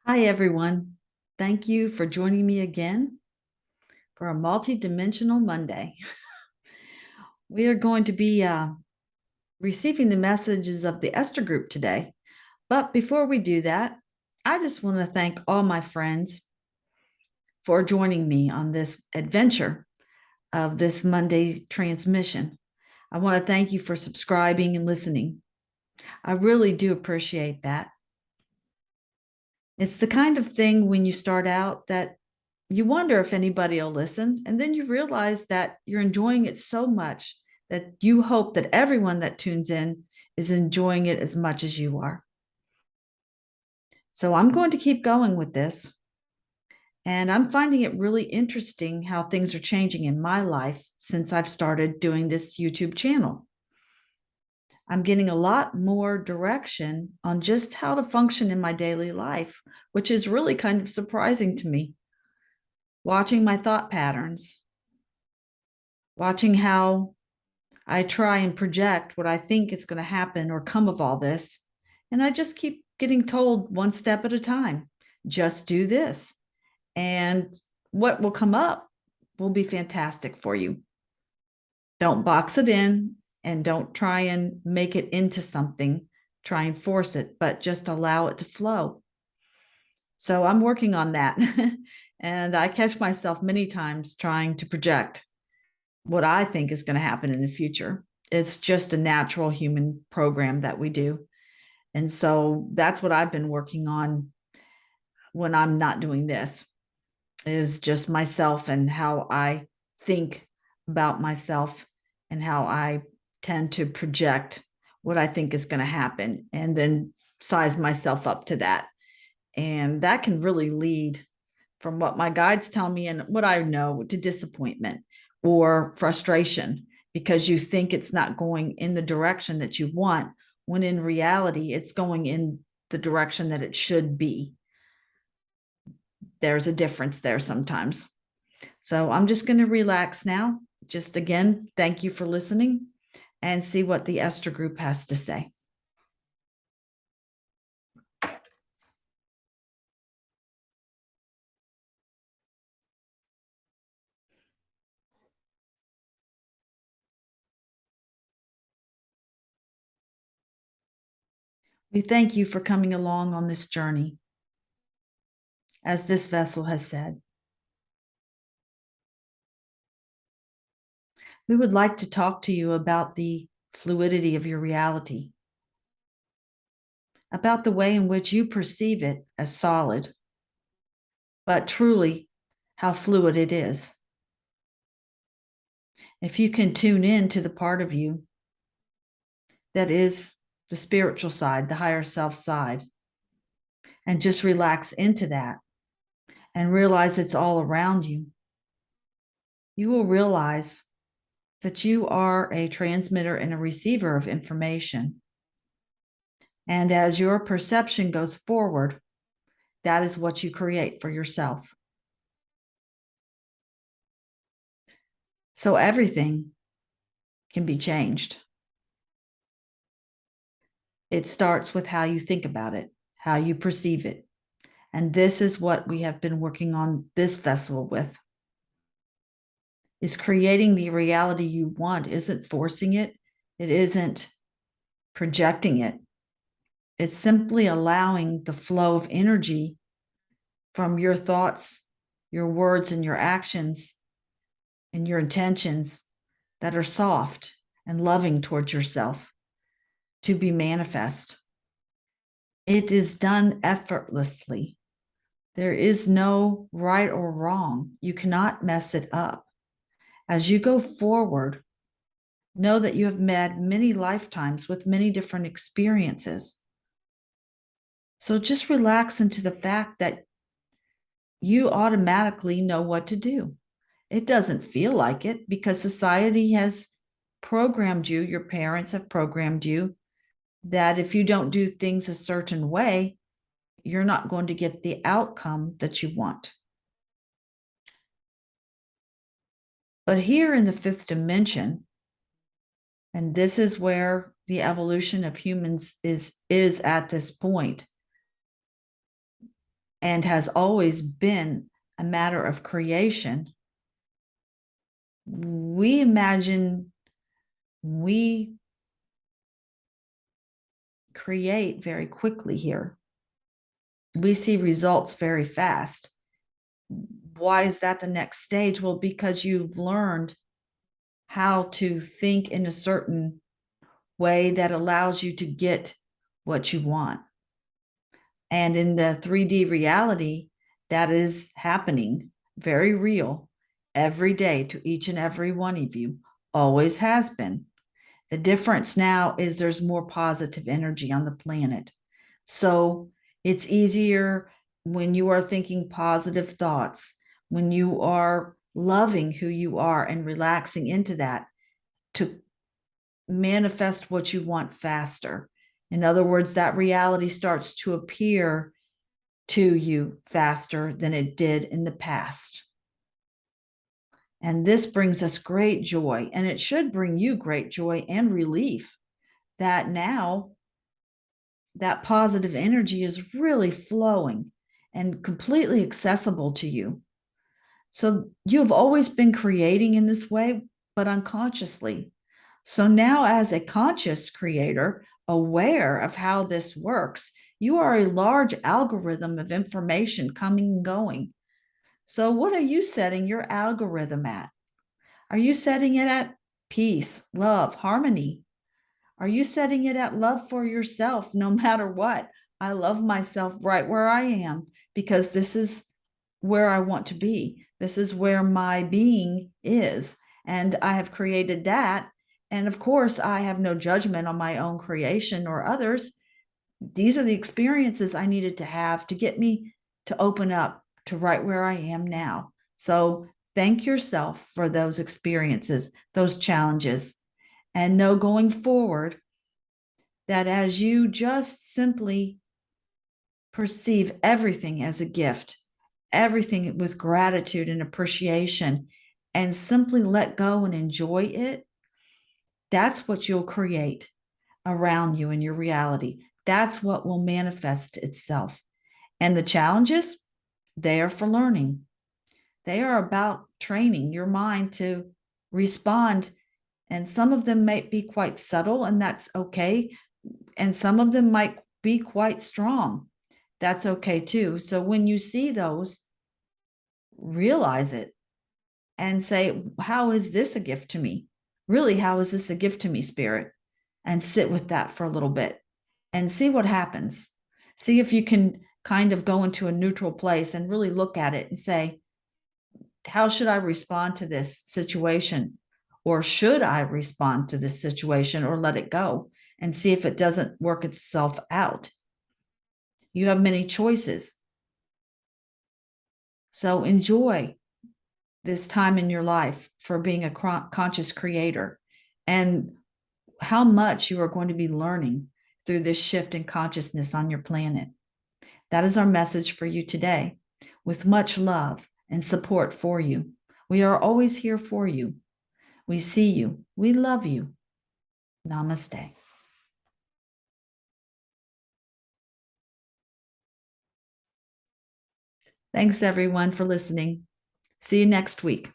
Hi, everyone. Thank you for joining me again for a multi-dimensional Monday. We are going to be receiving the messages of the Esther Group today. But before we do that, I just want to thank all my friends for joining me on this adventure of this Monday transmission. I want to thank you for subscribing and listening. I really do appreciate that. It's the kind of thing when you start out that you wonder if anybody will listen. And then you realize that you're enjoying it so much that you hope that everyone that tunes in is enjoying it as much as you are. So I'm going to keep going with this. And I'm finding it really interesting how things are changing in my life since I've started doing this YouTube channel. I'm getting a lot more direction on just how to function in my daily life, which is really kind of surprising to me. Watching my thought patterns, watching how I try and project what I think is going to happen or come of all this. And I just keep getting told one step at a time, just do this. And what will come up will be fantastic for you. Don't box it in and don't try and make it into something, try and force it, but just allow it to flow. So I'm working on that. And I catch myself many times trying to project what I think is going to happen in the future. It's just a natural human program that we do. And so that's what I've been working on when I'm not doing this, is just myself and how I think about myself and how I tend to project what I think is going to happen and then size myself up to that. And that can really lead, from what my guides tell me and what I know, to disappointment or frustration because you think it's not going in the direction that you want, when in reality, it's going in the direction that it should be. There's a difference there sometimes. So I'm just going to relax now. Just again, thank you for listening and see what the Esther Group has to say. We thank you for coming along on this journey, as this vessel has said. We would like to talk to you about the fluidity of your reality, about the way in which you perceive it as solid, but truly how fluid it is. If you can tune in to the part of you that is the spiritual side, the higher self side, and just relax into that and realize it's all around you, you will realize that you are a transmitter and a receiver of information. And as your perception goes forward, that is what you create for yourself. So everything can be changed. It starts with how you think about it, how you perceive it. And this is what we have been working on this vessel with, is creating the reality you want. Isn't forcing it. It isn't projecting it. It's simply allowing the flow of energy from your thoughts, your words, and your actions and your intentions that are soft and loving towards yourself to be manifest. It is done effortlessly. There is no right or wrong. You cannot mess it up. As you go forward, know that you have met many lifetimes with many different experiences. So just relax into the fact that you automatically know what to do. It doesn't feel like it because society has programmed you, your parents have programmed you, that if you don't do things a certain way, you're not going to get the outcome that you want. But here in the fifth dimension, and this is where the evolution of humans is at this point, and has always been a matter of creation, we imagine we create very quickly here. We see results very fast. Why is that the next stage? Well, because you've learned how to think in a certain way that allows you to get what you want. And in the 3D reality, that is happening, very real, every day to each and every one of you, always has been. The difference now is there's more positive energy on the planet. So it's easier when you are thinking positive thoughts, when you are loving who you are and relaxing into that, to manifest what you want faster. In other words, that reality starts to appear to you faster than it did in the past. And this brings us great joy, and it should bring you great joy and relief that now that positive energy is really flowing and completely accessible to you. So you've always been creating in this way, but unconsciously. So now, as a conscious creator, aware of how this works, you are a large algorithm of information coming and going. So, what are you setting your algorithm at? Are you setting it at peace, love, harmony? Are you setting it at love for yourself no matter what? I love myself right where I am because this is where I want to be. This is where my being is. And I have created that. And of course, I have no judgment on my own creation or others. These are the experiences I needed to have to get me to open up to right where I am now. So thank yourself for those experiences, those challenges, and know going forward that as you just simply perceive everything as a gift, everything with gratitude and appreciation, and simply let go and enjoy it, that's what you'll create around you in your reality. That's what will manifest itself. And the challenges, they are for learning. They are about training your mind to respond. And some of them might be quite subtle, and that's okay. And some of them might be quite strong. That's okay too. So when you see those, realize it and say, how is this a gift to me? Really, how is this a gift to me, Spirit? And sit with that for a little bit and see what happens. See if you can kind of go into a neutral place and really look at it and say, how should I respond to this situation? Or should I respond to this situation or let it go and see if it doesn't work itself out? You have many choices. So enjoy this time in your life for being a conscious creator and how much you are going to be learning through this shift in consciousness on your planet. That is our message for you today, with much love and support for you. We are always here for you. We see you. We love you. Namaste. Thanks, everyone, for listening. See you next week.